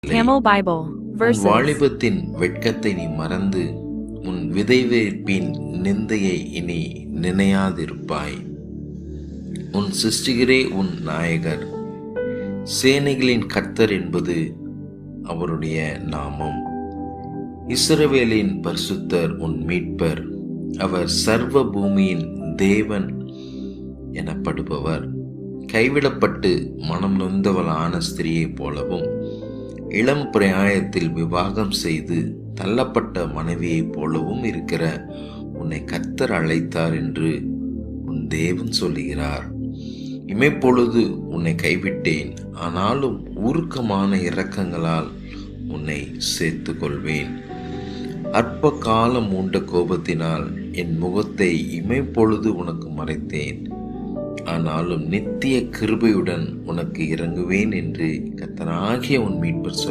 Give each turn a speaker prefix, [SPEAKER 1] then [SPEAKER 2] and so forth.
[SPEAKER 1] Tamil Bible
[SPEAKER 2] உன்
[SPEAKER 1] verses.
[SPEAKER 2] வாலிபத்தின் வெட்கத்தை நீ மறந்து உன் விதைவேற்பின் நிந்தையை இனி நினையாதிருப்பாய். உன் சிருஷ்டிகரே உன் நாயகர், சேனைகளின் கர்த்தர் என்பது அவருடைய நாமம். இஸ்ரவேலின் பரிசுத்தர் உன் மீட்பர், அவர் சர்வ பூமியின் தேவன் எனப்படுபவர். கைவிடப்பட்டு மனம் நொந்தவளான ஸ்திரியைப் போலவும் இளம் பிராயத்தில் விவாகம் செய்து தள்ளப்பட்ட மனைவியைப் போலவும் இருக்கிற உன்னை கர்த்தர் அழைத்தார் என்று உன் தேவன் சொல்லுகிறார். இமைப்பொழுது உன்னை கைவிட்டேன், ஆனாலும் உருக்கமான இரக்கங்களால் உன்னை சேர்த்து கொள்வேன். அற்ப காலம் உண்ட கோபத்தினால் என் முகத்தை இமைப்பொழுது உனக்கு மறைத்தேன், ஆனாலும் நித்திய கிருபையுடன் உனக்கு இறங்குவேன் என்று கர்த்தராகிய உன் மீட்பர் சொல்கிறார்.